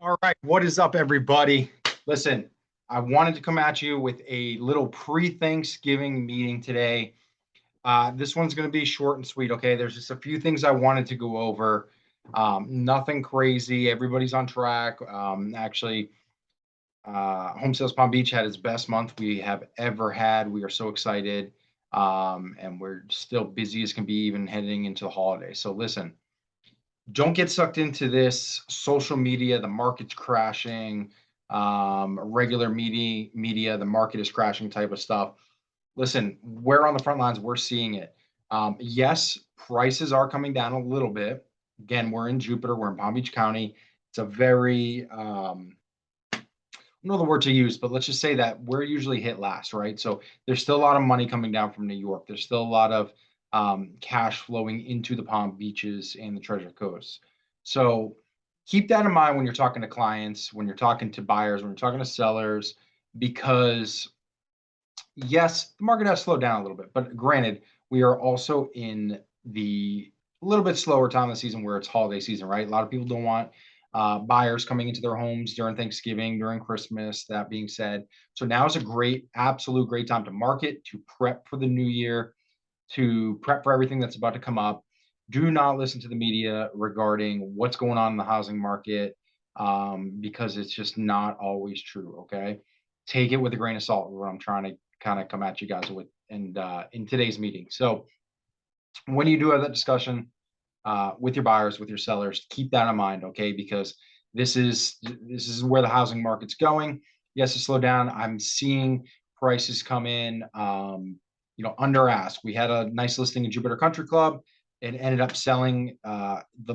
All right, what is up, everybody? Listen, I wanted to come at you with a little pre-Thanksgiving meeting today. This one's going to be short and sweet, okay? There's just a few things I wanted to go over. Nothing crazy. Everybody's on track. Actually, Home Sales Palm Beach had its best month we have ever had. We are so excited, and we're still busy as can be, even heading into the holidays. So listen, don't get sucked into this social media, the market's crashing, regular media, the market is crashing type of stuff. Listen, we're on the front lines, we're seeing it. Yes, prices are coming down a little bit. Again, we're in Jupiter, we're in Palm Beach County. It's a very I don't know the word to use, but let's just say that we're usually hit last, right? So there's still a lot of money coming down from New York. There's still a lot of cash flowing into the Palm Beaches and the Treasure Coast. So keep that in mind when you're talking to clients, when you're talking to buyers, when you're talking to sellers, because yes, the market has slowed down a little bit, but granted, we are also in the a little bit slower time of the season where it's holiday season, right? A lot of people don't want buyers coming into their homes during Thanksgiving, during Christmas. That being said, so now is a great, absolute great time to market, to prep for the new year, to prep for everything that's about to come up. Do not listen to the media regarding what's going on in the housing market, because it's just not always true. Okay, take it with a grain of salt. What I'm trying to kind of come at you guys with, and in today's meeting. So when you do have that discussion with your buyers, with your sellers, keep that in mind, okay? Because this is where the housing market's going. Yes, it's slowed down. I'm seeing prices come in, under ask. We had a nice listing in Jupiter Country Club. It ended up selling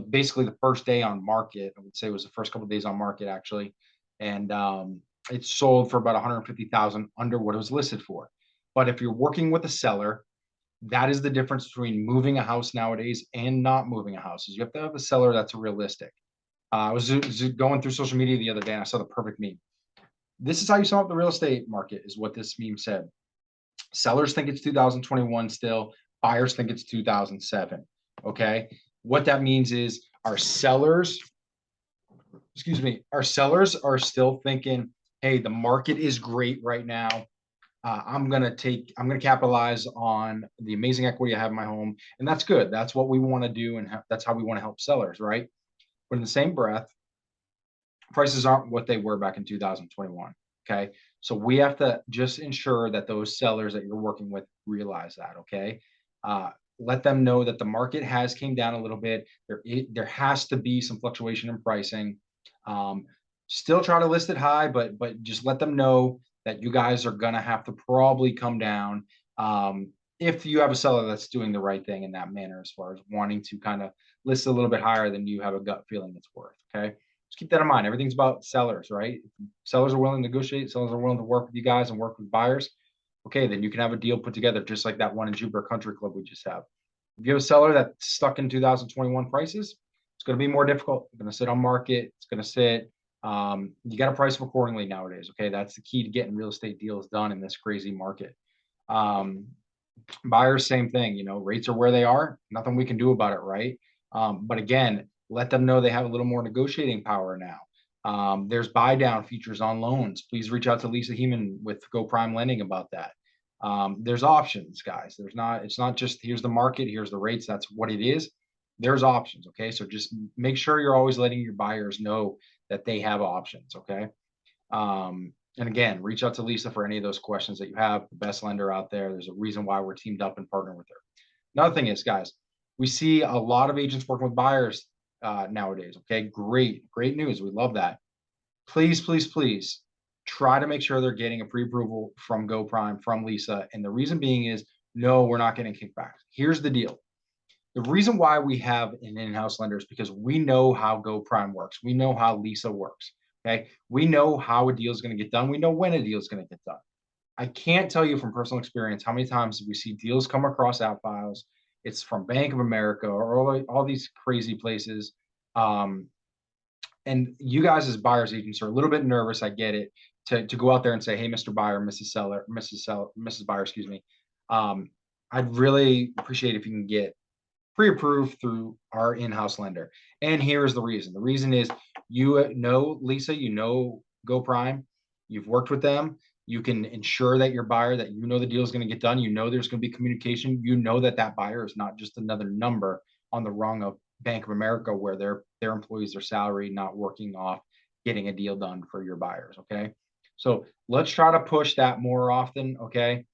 basically the first day on market. I would say it was the first couple of days on market actually, and it sold for about 150,000 under what it was listed for. But if you're working with a seller, that is the difference between moving a house nowadays and not moving a house. Is you have to have a seller that's realistic. I was going through social media the other day and I saw the perfect meme. This is how you sum up the real estate market, is what this meme said. Sellers think it's 2021 still. Buyers think it's 2007. Okay. What that means is our sellers are still thinking, hey, the market is great right now. I'm going to capitalize on the amazing equity I have in my home. And that's good. That's what we want to do. And that's how we want to help sellers, right? But in the same breath, prices aren't what they were back in 2021. Okay. So we have to just ensure that those sellers that you're working with realize that. Okay. Let them know that the market has came down a little bit. There has to be some fluctuation in pricing. Still try to list it high, but just let them know that you guys are gonna have to probably come down, if you have a seller that's doing the right thing in that manner, as far as wanting to kind of list a little bit higher than you have a gut feeling it's worth. Okay, just keep that in mind. Everything's about sellers, right? If sellers are willing to negotiate, sellers are willing to work with you guys and work with buyers. Okay, then you can have a deal put together just like that one in Jupiter Country Club we just have. If you have a seller that's stuck in 2021 prices, it's going to be more difficult. It's going to sit on market. It's going to sit. You got to price them accordingly nowadays. Okay, that's the key to getting real estate deals done in this crazy market. Buyers, same thing. Rates are where they are. Nothing we can do about it, right? But again, let them know they have a little more negotiating power now. There's buy down features on loans. Please reach out to Lisa Heeman with Go Prime Lending about that. There's options, guys. It's not just here's the market, here's the rates. That's what it is. There's options. Okay. So just make sure you're always letting your buyers know that they have options. Okay. And again, reach out to Lisa for any of those questions that you have. The best lender out there. There's a reason why we're teamed up and partnered with her. Another thing is, guys, we see a lot of agents working with buyers nowadays. Okay. Great news. We love that. Please, please, please try to make sure they're getting a pre-approval from Go Prime, from Lisa. And the reason being is, no, we're not getting kickbacks. Here's the deal. The reason why we have an in-house lender is because we know how Go Prime works. We know how Lisa works. Okay. We know how a deal is going to get done. We know when a deal is going to get done. I can't tell you from personal experience how many times we see deals come across app files. It's from Bank of America or all these crazy places. And you guys as buyers agents are a little bit nervous. I get it, to go out there and say, hey, Mr. Buyer, Mrs. Buyer, excuse me. I'd really appreciate if you can get pre-approved through our in-house lender. And here is the reason. The reason is You know, Lisa, you know Go Prime. You've worked with them. You can ensure that your buyer, that you know the deal is going to get done. You know there's going to be communication. You know that that buyer is not just another number on the rung of Bank of America, where their employees are salary, not working off getting a deal done for your buyers. Okay, so let's try to push that more often. Okay,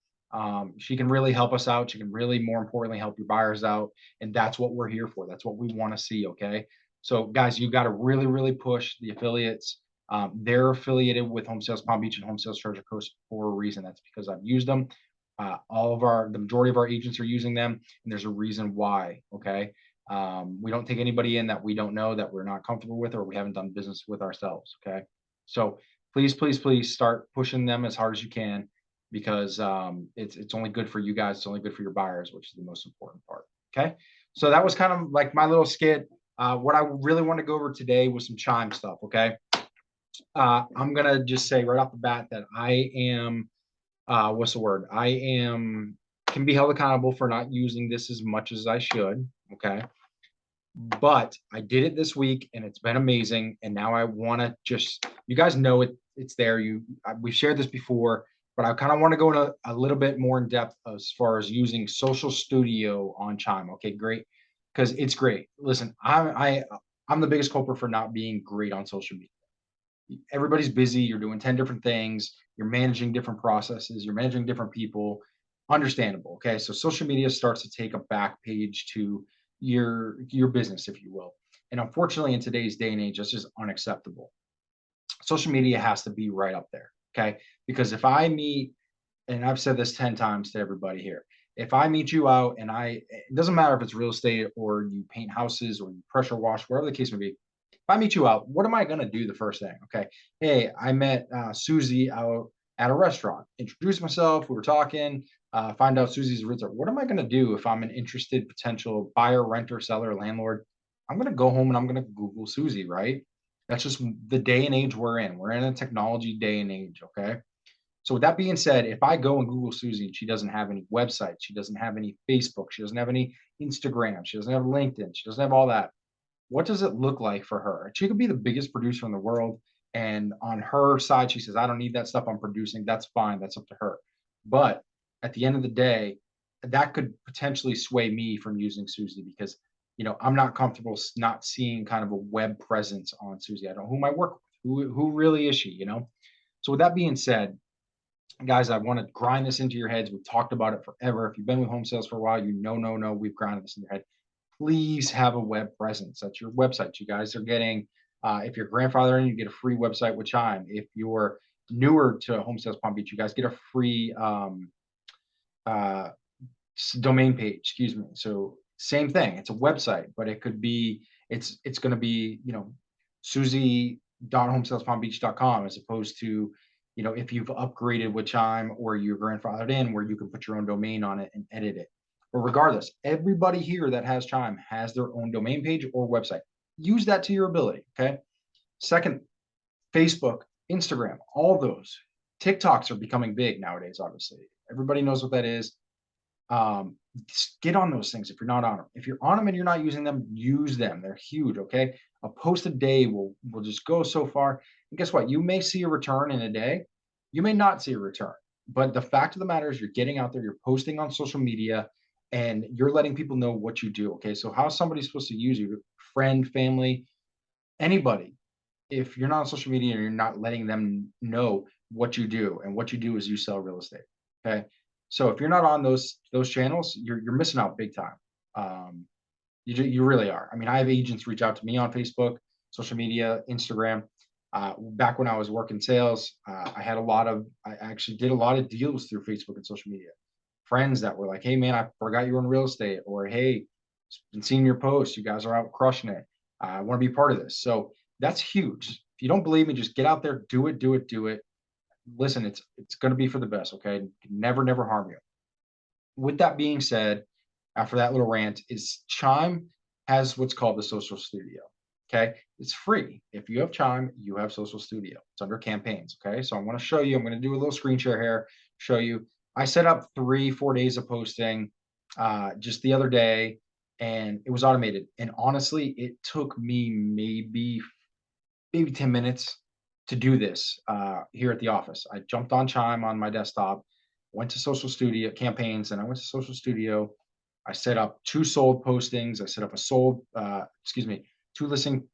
she can really help us out. She can really, more importantly, help your buyers out, and that's what we're here for. That's what we want to see. Okay, so guys, you got to really, really push the affiliates. They're affiliated with Home Sales Palm Beach and Home Sales Treasure Coast for a reason. That's because I've used them. The majority of our agents are using them, and there's a reason why. Okay. We don't take anybody in that we don't know, that we're not comfortable with, or we haven't done business with ourselves. Okay. So please, please, please start pushing them as hard as you can, because it's only good for you guys. It's only good for your buyers, which is the most important part. Okay. So that was kind of like my little skit. What I really want to go over today was some Chime stuff. Okay. I'm gonna just say right off the bat that I am, what's the word? I am can be held accountable for not using this as much as I should. Okay. But I did it this week and it's been amazing. And now I want to just, you guys know it's there. We've shared this before, but I kind of want to go into a little bit more in depth as far as using Social Studio on Chime. Okay, great. Because it's great. Listen, I'm the biggest culprit for not being great on social media. Everybody's busy. You're doing 10 different things. You're managing different processes. You're managing different people. Understandable. Okay. So social media starts to take a back page to your business, if you will. And unfortunately, in today's day and age, that's just unacceptable. Social media has to be right up there. Okay. Because if I meet, and I've said this 10 times to everybody here, if I meet you out and it doesn't matter if it's real estate or you paint houses or you pressure wash, whatever the case may be, if I meet you out, what am I going to do the first thing? Okay. Hey, I met Susie out at a restaurant, introduce myself. We were talking, find out Susie's a realtor. What am I going to do if I'm an interested potential buyer, renter, seller, landlord? I'm going to go home and I'm going to Google Susie, right? That's just the day and age we're in. We're in a technology day and age. Okay. So with that being said, if I go and Google Susie and she doesn't have any website, she doesn't have any Facebook, she doesn't have any Instagram, she doesn't have LinkedIn, she doesn't have all that, what does it look like for her? She could be the biggest producer in the world. And on her side, she says, I don't need that stuff I'm producing. That's fine. That's up to her. But at the end of the day, that could potentially sway me from using Susie because, I'm not comfortable not seeing kind of a web presence on Susie. I don't know who I work with. Who really is she? So with that being said, guys, I want to grind this into your heads. We've talked about it forever. If you've been with home sales for a while, no, we've grinded this in your head. Please have a web presence. That's your website. You guys are getting, if you're grandfathering, you get a free website with Chime. If you're newer to Home Sales Palm Beach, you guys get a free uh, domain page. Excuse me. So same thing. It's a website, but it could be it's going to be Susie.homesalespalmbeach.com as opposed to if you've upgraded with Chime or you're grandfathered in, where you can put your own domain on it and edit it. But regardless, everybody here that has Chime has their own domain page or website. Use that to your ability. Okay. Second, Facebook, Instagram, all those. TikToks are becoming big nowadays, obviously. Everybody knows what that is. Get on those things if you're not on them. If you're on them and you're not using them, use them. They're huge. Okay. A post a day will just go so far. And guess what? You may see a return in a day. You may not see a return. But the fact of the matter is you're getting out there, you're posting on social media, and you're letting people know what you do. Okay. So how is somebody supposed to use you? Friend, family, anybody. If you're not on social media and you're not letting them know what you do, and what you do is you sell real estate. Okay. So if you're not on those channels, you're missing out big time. You really are. I mean, I have agents reach out to me on Facebook, social media, Instagram. Back when I was working sales, I actually did a lot of deals through Facebook and social media. Friends that were like, "Hey man, I forgot you were in real estate," or "Hey, been seeing your posts. You guys are out crushing it. I want to be part of this." So that's huge. If you don't believe me, just get out there, do it, do it, do it. Listen, it's going to be for the best. Okay, never harm you. With that being said, after that little rant, is Chime has what's called the Social Studio. Okay, it's free. If you have Chime, you have Social Studio. It's under campaigns. Okay, so I'm going to show you. I'm going to do a little screen share here. Show you. I set up 3-4 days of posting just the other day, and it was automated. And honestly, it took me maybe maybe 10 minutes to do this here at the office. I jumped on Chime on my desktop, went to Social Studio campaigns, and I went to Social Studio. I set up 2 sold postings. I set up a sold, excuse me, 2 listing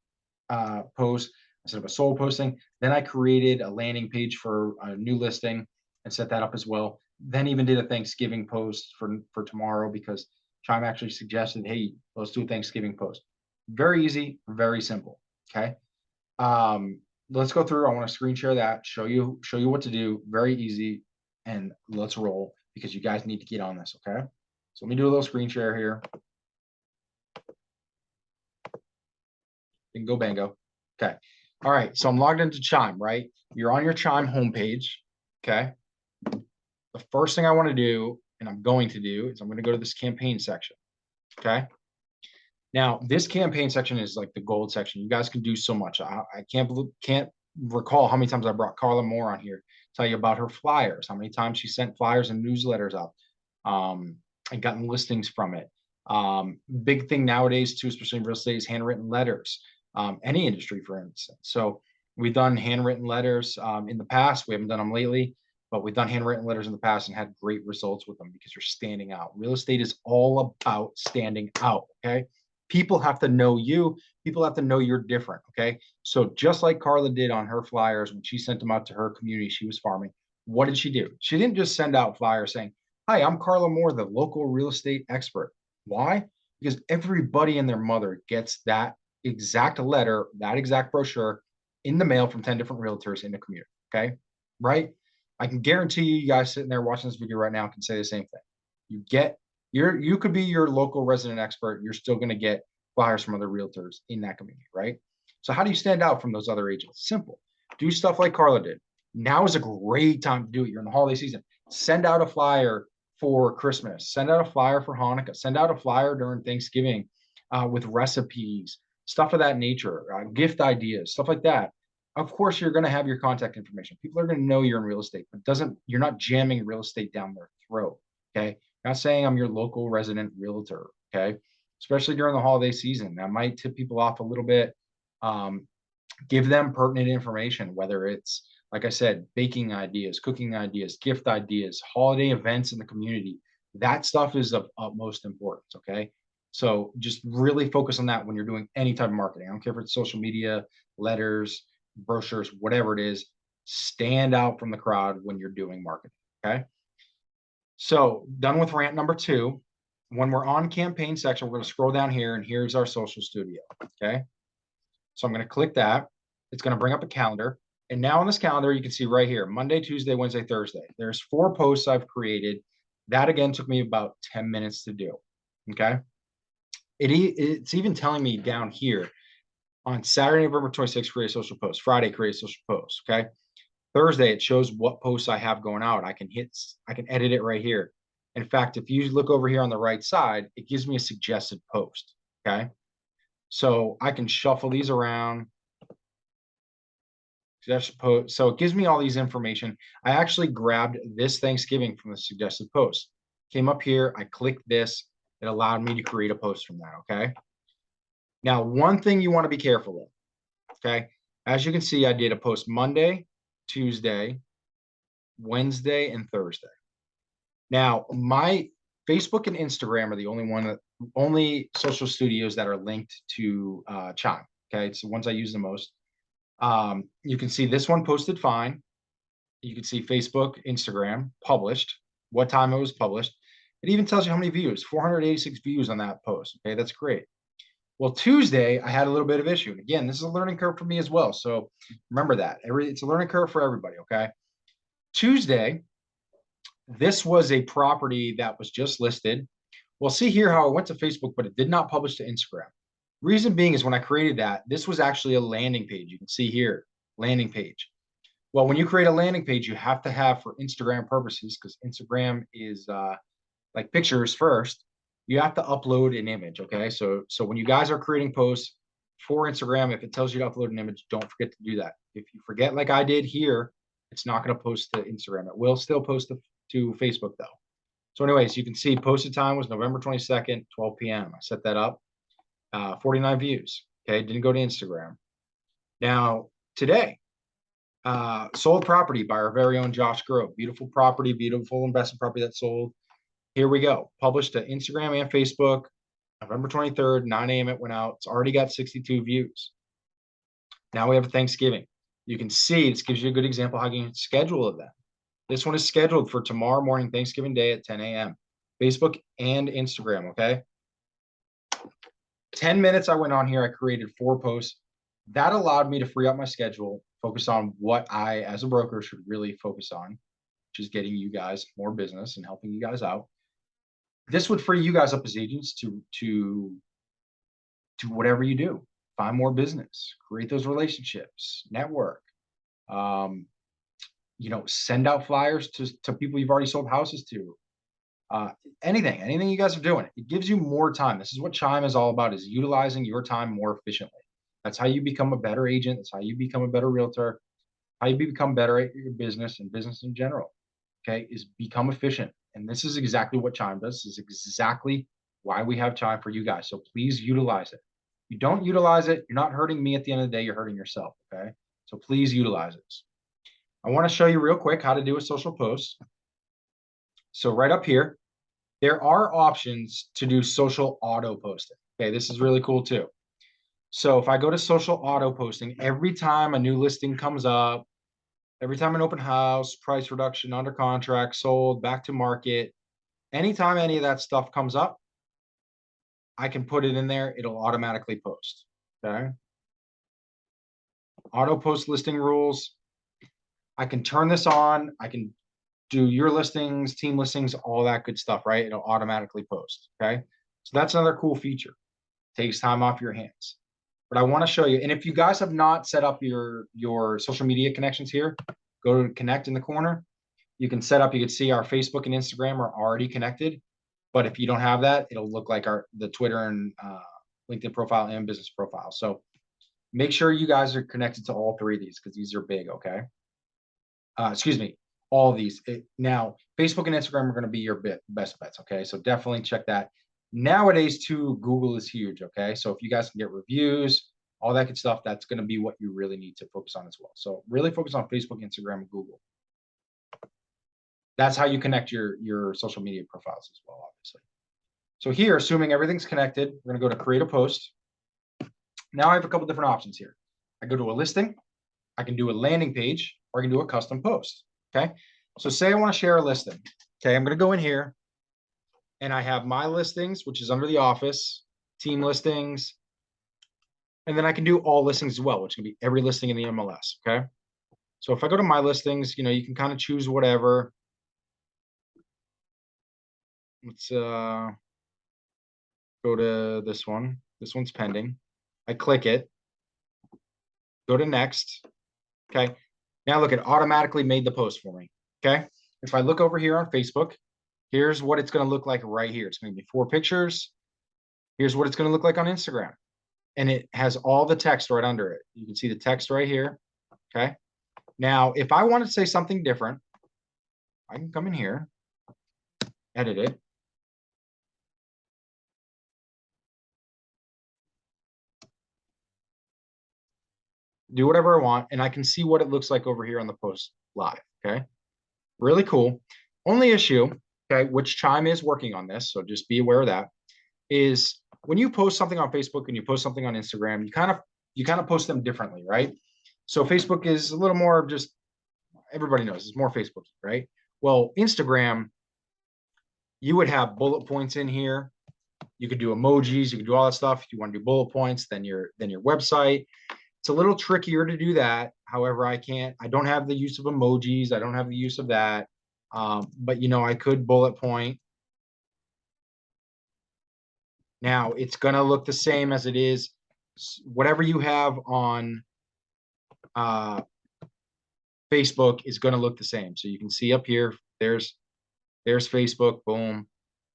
posts. I set up a sold posting. Then I created a landing page for a new listing and set that up as well. Then even did a Thanksgiving post for tomorrow because Chime actually suggested, hey, let's do a Thanksgiving post. Very easy, very simple. Okay. Let's go through. I want to screen share that, show you what to do. Very easy, and let's roll because you guys need to get on this. Okay. So let me do a little screen share here. Bingo bango. Okay. All right. So I'm logged into Chime, right? You're on your Chime homepage. Okay. The first thing I want to do, and I'm going to do, is I'm going to go to this campaign section. Okay. Now, this campaign section is like the gold section. You guys can do so much. I can't recall how many times I brought Carla Moore on here, tell you about her flyers, how many times she sent flyers and newsletters out, and gotten listings from it. Big thing nowadays too, especially in real estate, is handwritten letters. Any industry, for instance. So we've done handwritten letters in the past. We haven't done them lately, but we've done handwritten letters in the past and had great results with them because you're standing out. Real estate is all about standing out. Okay. People have to know you. People have to know you're different. Okay. So just like Carla did on her flyers when she sent them out to her community she was farming, what did she do? She didn't just send out flyers saying, hi, I'm Carla Moore, the local real estate expert. Why? Because everybody and their mother gets that exact letter, that exact brochure in the mail from 10 different realtors in the community. Okay. Right. I can guarantee you guys sitting there watching this video right now can say the same thing. You could be your local resident expert. You're still going to get flyers from other realtors in that community, right? So how do you stand out from those other agents? Simple. Do stuff like Carla did. Now is a great time to do it. You're in the holiday season. Send out a flyer for Christmas. Send out a flyer for Hanukkah. Send out a flyer during Thanksgiving with recipes, stuff of that nature, gift ideas, stuff like that. Of course, you're going to have your contact information. People are going to know you're in real estate, but you're not jamming real estate down their throat. Okay. Not saying I'm your local resident realtor, okay? Especially during the holiday season. That might tip people off a little bit. Give them pertinent information, whether it's, like I said, baking ideas, cooking ideas, gift ideas, holiday events in the community. That stuff is of utmost importance, okay? So just really focus on that when you're doing any type of marketing. I don't care if it's social media, letters, brochures, whatever it is. Stand out from the crowd when you're doing marketing, okay? So done with rant number 2. When we're on campaign section, we're going to scroll down here and here's our social studio. Okay. So I'm going to click that. It's going to bring up a calendar. And now on this calendar, you can see right here, Monday, Tuesday, Wednesday, Thursday. There's 4 posts I've created. That again took me about 10 minutes to do. Okay. It's even telling me down here on Saturday, November 26th, create a social post. Friday, create a social post. Okay. Thursday, it shows what posts I have going out. I can edit it right here. In fact, if you look over here on the right side, it gives me a suggested post. Okay. So I can shuffle these around. So it gives me all these information. I actually grabbed this Thanksgiving from the suggested post. Came up here, I clicked this. It allowed me to create a post from that. Okay. Now, one thing you want to be careful of. Okay. As you can see, I did a post Monday, Tuesday, Wednesday, and Thursday. Now, my Facebook and Instagram are the only social studios that are linked to Chime. Okay, it's the ones I use the most. You can see this one posted fine. You can see Facebook, Instagram, published, what time it was published. It even tells you how many views, 486 views on that post. Okay, that's great. Well, Tuesday, I had a little bit of issue. And again, this is a learning curve for me as well. So remember that. It's a learning curve for everybody, okay? Tuesday, this was a property that was just listed. Well, see here how it went to Facebook, but it did not publish to Instagram. Reason being is when I created that, this was actually a landing page. You can see here, landing page. Well, when you create a landing page, you have to have for Instagram purposes, because Instagram is like pictures first, you have to upload an image, okay? So when you guys are creating posts for Instagram, if it tells you to upload an image, don't forget to do that. If you forget like I did here, it's not going to post to Instagram. It will still post to Facebook though. So anyways, you can see posted time was November 22nd, 12 p.m. I set that up, 49 views, okay? Didn't go to Instagram. Now, today, sold property by our very own Josh Grove. Beautiful property, beautiful investment property that sold. Here we go. Published to Instagram and Facebook, November 23rd, 9 a.m. it went out. It's already got 62 views. Now we have Thanksgiving. You can see this gives you a good example how you can schedule an event. This one is scheduled for tomorrow morning, Thanksgiving Day at 10 a.m. Facebook and Instagram, okay? 10 minutes I went on here. I created 4 posts. That allowed me to free up my schedule, focus on what I, as a broker, should really focus on, which is getting you guys more business and helping you guys out. This would free you guys up as agents to whatever you do. Find more business, create those relationships, network, send out flyers to people you've already sold houses to. Anything you guys are doing, it gives you more time. This is what Chime is all about, is utilizing your time more efficiently. That's how you become a better agent. That's how you become a better realtor, how you become better at your business and business in general. Okay, is become efficient. And this is exactly what Chime does. This is exactly why we have Chime for you guys. So please utilize it. If you don't utilize it, you're not hurting me at the end of the day, you're hurting yourself. Okay, so please utilize it. I want to show you real quick how to do a social post. So right up here, there are options to do social auto posting. Okay, this is really cool too. So if I go to social auto posting, every time a new listing comes up, every time an open house, price reduction, under contract, sold, back to market, anytime any of that stuff comes up, I can put it in there. It'll automatically post. Okay. Auto post listing rules. I can turn this on. I can do your listings, team listings, all that good stuff, right? It'll automatically post. Okay. So that's another cool feature. Takes time off your hands. But I want to show you, and if you guys have not set up your social media connections here, go to connect in the corner. You can set up, you can see our Facebook and Instagram are already connected. But if you don't have that, it'll look like the Twitter and LinkedIn profile and business profile. So make sure you guys are connected to all 3 of these because these are big, okay? Excuse me, all of these. Now, Facebook and Instagram are going to be your best bets, okay? So definitely check that. Nowadays, too, Google is huge, okay? So if you guys can get reviews, all that good stuff, that's going to be what you really need to focus on as well. So really focus on Facebook, Instagram, and Google. That's how you connect your social media profiles as well, obviously. So here, assuming everything's connected, we're going to go to create a post. Now I have a couple different options here. I go to a listing, I can do a landing page, or I can do a custom post, okay? So say I want to share a listing. Okay, I'm going to go in here, and I have my listings, which is under the office, team listings, and then I can do all listings as well, which can be every listing in the MLS, okay? So if I go to my listings, you can kind of choose whatever. Let's go to this one. This one's pending. I click it, go to next, okay? Now look, it automatically made the post for me, okay? If I look over here on Facebook, here's what it's going to look like right here. It's going to be 4 pictures. Here's what it's going to look like on Instagram. And it has all the text right under it. You can see the text right here, okay? Now, if I want to say something different, I can come in here, edit it. Do whatever I want, and I can see what it looks like over here on the post live, okay? Really cool. Only issue, okay, which Chime is working on this, so just be aware of that, is when you post something on Facebook and you post something on Instagram, you kind of post them differently, right? So Facebook is a little more of just, everybody knows, it's more Facebook, right? Well, Instagram, you would have bullet points in here. You could do emojis, you could do all that stuff. If you want to do bullet points, then your website. It's a little trickier to do that. However, I don't have the use of emojis. I don't have the use of that. But I could bullet point. Now it's going to look the same as it is. Whatever you have on Facebook is going to look the same. So you can see up here, there's Facebook, boom,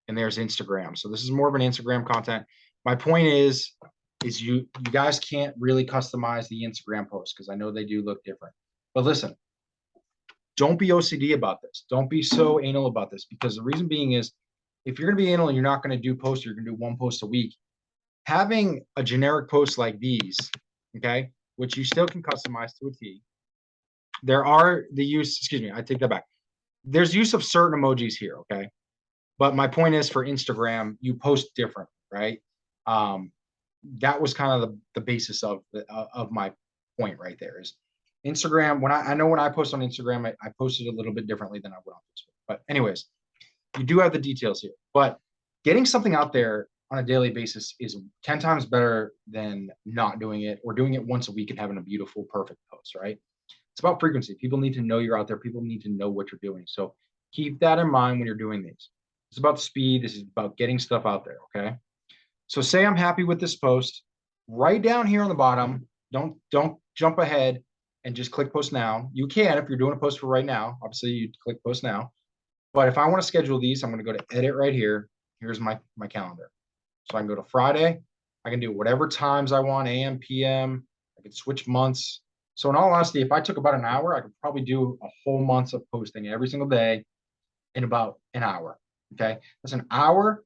and there's Instagram. So this is more of an Instagram content. My point is you guys can't really customize the Instagram post because I know they do look different. But listen, don't be OCD about this. Don't be so anal about this, because the reason being is if you're going to be anal and you're not going to do posts, you're going to do 1 post a week. Having a generic post like these, okay, which you still can customize to a T. There are the use, excuse me, I take that back. There's use of certain emojis here, okay? But my point is for Instagram, you post different, right? That was kind of the basis of my point right there is Instagram. When I know when I post on Instagram, I posted a little bit differently than I would on Facebook. But anyways, you do have the details here. But getting something out there on a daily basis is 10 times better than not doing it or doing it once a week and having a beautiful, perfect post, right? It's about frequency. People need to know you're out there. People need to know what you're doing. So keep that in mind when you're doing these. It's about speed. This is about getting stuff out there. Okay. So say I'm happy with this post. Right down here on the bottom, don't jump ahead and just click post now. You can if you're doing a post for right now. Obviously, you click post now. But if I want to schedule these, I'm going to go to edit right here. Here's my calendar. So I can go to Friday. I can do whatever times I want, AM, PM. I can switch months. So in all honesty, if I took about an hour, I could probably do a whole month of posting every single day in about an hour. Okay. That's an hour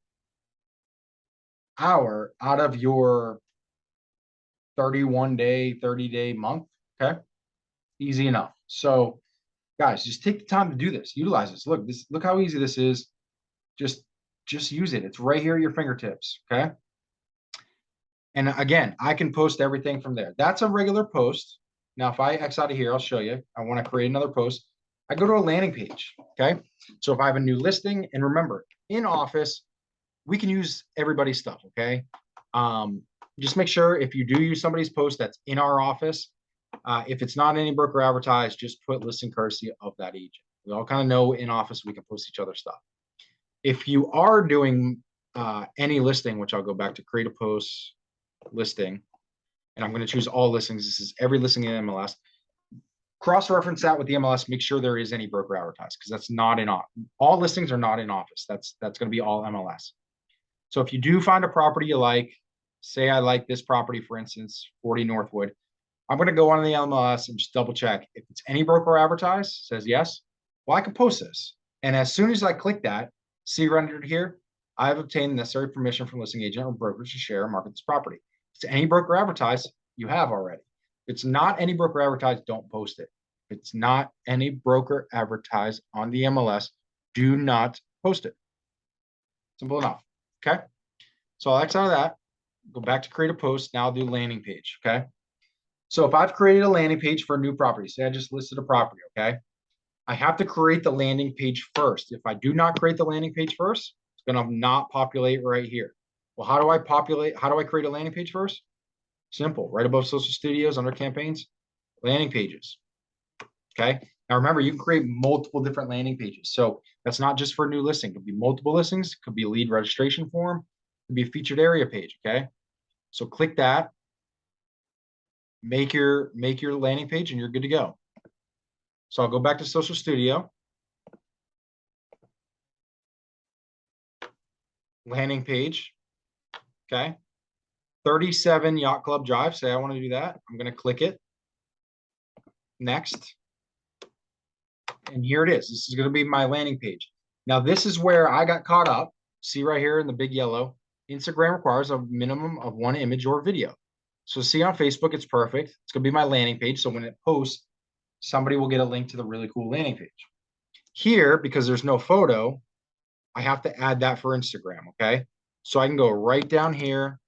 out of your 31 day, 30-day month. Okay. Easy enough. So guys, just take the time to do this. Utilize this. Look how easy this is. Just use it. It's right here at your fingertips. Okay. And again, I can post everything from there. That's a regular post. Now, if I X out of here, I'll show you. I want to create another post. I go to a landing page. Okay. So if I have a new listing, and remember, in Office, we can use everybody's stuff. Okay. Just make sure if you do use somebody's post that's in our office, if it's not any broker advertised, just put listing courtesy of that agent. We all kind of know in Office we can post each other's stuff. If you are doing any listing, which I'll go back to create a post listing, and I'm going to choose all listings. This is every listing in MLS. Cross-reference that with the MLS. Make sure there is any broker advertised because that's not in all listings are not in Office. That's going to be all MLS. So if you do find a property you like, say I like this property, for instance, 40 Northwood, I'm going to go on the MLS and just double check. If it's any broker advertised, says yes, well, I can post this. And as soon as I click that, see rendered here, I've obtained the necessary permission from listing agent or brokerage to share and market this property. If it's any broker advertised, you have already. If it's not any broker advertised, don't post it. If it's not any broker advertised on the MLS, do not post it. Simple enough. Okay. So I'll X out of that, go back to create a post. Now I'll do landing page. Okay. So if I've created a landing page for a new property, say I just listed a property. Okay. I have to create the landing page first. If I do not create the landing page first, it's going to not populate right here. Well, how do I create a landing page first? Simple. Right above Social Studios under campaigns, landing pages. Okay. Now remember, you can create multiple different landing pages. So that's not just for a new listing. It could be multiple listings. It could be a lead registration form. It could be a featured area page. Okay. So click that. Make your landing page and you're good to go. So I'll go back to Social Studio. Landing page. Okay. 37 Yacht Club Drive. Say I want to do that. I'm going to click it. Next. And here it is. This is going to be my landing page. Now, this is where I got caught up. See right here in the big yellow. Instagram requires a minimum of 1 image or video. So see on Facebook, it's perfect. It's going to be my landing page. So when it posts, somebody will get a link to the really cool landing page. Here, because there's no photo, I have to add that for Instagram, okay? So I can go right down here.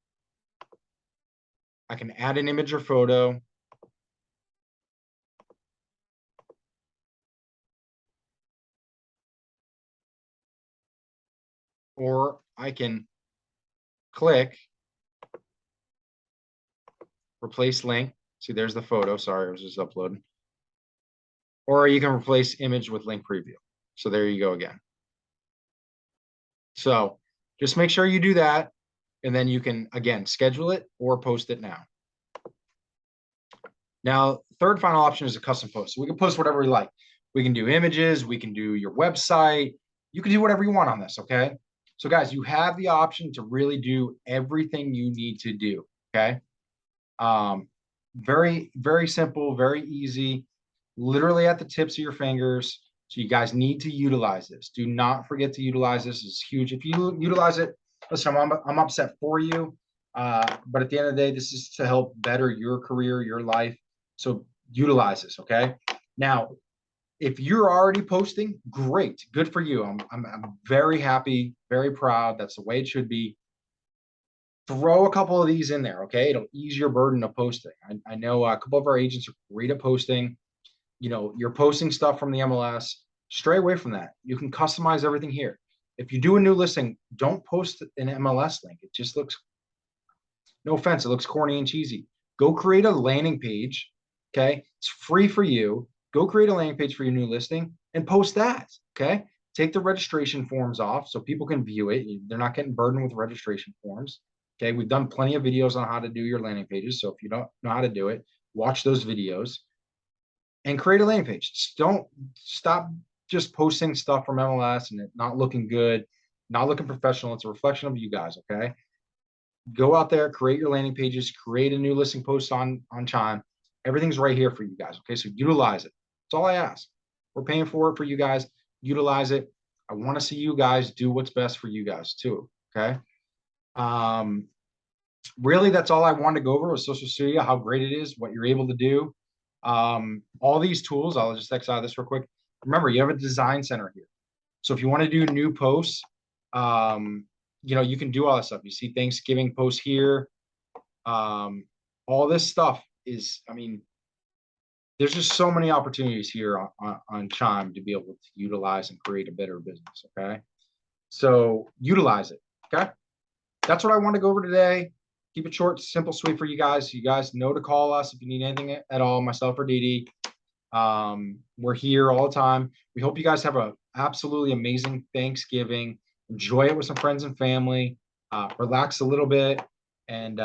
I can add an image or photo. Or I can click replace link. See, there's the photo. Sorry, I was just uploading. Or you can replace image with link preview. So there you go again. So just make sure you do that. And then you can, again, schedule it or post it now. Now, third final option is a custom post. So we can post whatever we like. We can do images. We can do your website. You can do whatever you want on this, okay? So guys, you have the option to really do everything you need to do, okay? Very, very simple, very easy, literally at the tips of your fingers. So you guys need to utilize this. Do not forget to utilize this. It's huge. If you utilize it, listen, I'm upset for you. But at the end of the day, this is to help better your career, your life. So utilize this, okay? Now, if you're already posting, great, good for you. I'm very happy, very proud. That's the way it should be. Throw a couple of these in there, okay? It'll ease your burden of posting. I know a couple of our agents are great at posting. You know, you're posting stuff from the MLS. Stray away from that. You can customize everything here. If you do a new listing, don't post an MLS link. It just looks, no offense, it looks corny and cheesy. Go create a landing page. Okay. It's free for you. Go create a landing page for your new listing and post that. Okay. Take the registration forms off so people can view it. They're not getting burdened with registration forms. Okay. We've done plenty of videos on how to do your landing pages. So if you don't know how to do it, watch those videos and create a landing page. Just don't stop just posting stuff from MLS and it not looking good, not looking professional. It's a reflection of you guys. Okay. Go out there, create your landing pages, create a new listing post on Chime. Everything's right here for you guys. Okay, so utilize it. That's all I ask. We're paying for it for you guys. Utilize it. I want to see you guys do what's best for you guys too. Okay. Um, really, that's all I wanted to go over with Social Studio, how great it is, what you're able to do. All these tools, I'll just exit out of this real quick. Remember, you have a design center here. So if you want to do new posts, you know, you can do all this stuff. You see Thanksgiving posts here. All this stuff is, I mean, there's just so many opportunities here on Chime to be able to utilize and create a better business. Okay. So utilize it. Okay. That's what I want to go over today. Keep it short, simple, sweet for you guys. You guys know to call us if you need anything at all, myself or Dee Dee. We're here all the time. We hope you guys have a absolutely amazing Thanksgiving. Enjoy it with some friends and family. Relax a little bit, and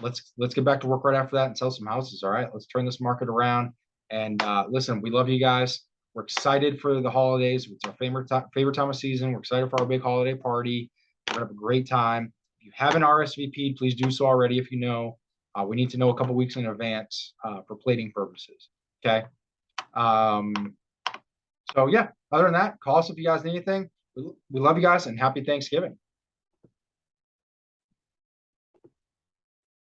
let's get back to work right after that and sell some houses. All right, let's turn this market around. And listen, we love you guys. We're excited for the holidays. It's our favorite time of season. We're excited for our big holiday party. We're gonna have a great time. If you haven't RSVP'd, please do so already. If you know, we need to know a couple weeks in advance for plating purposes. Okay. So yeah, other than that, call us if you guys need anything. We love you guys and happy Thanksgiving.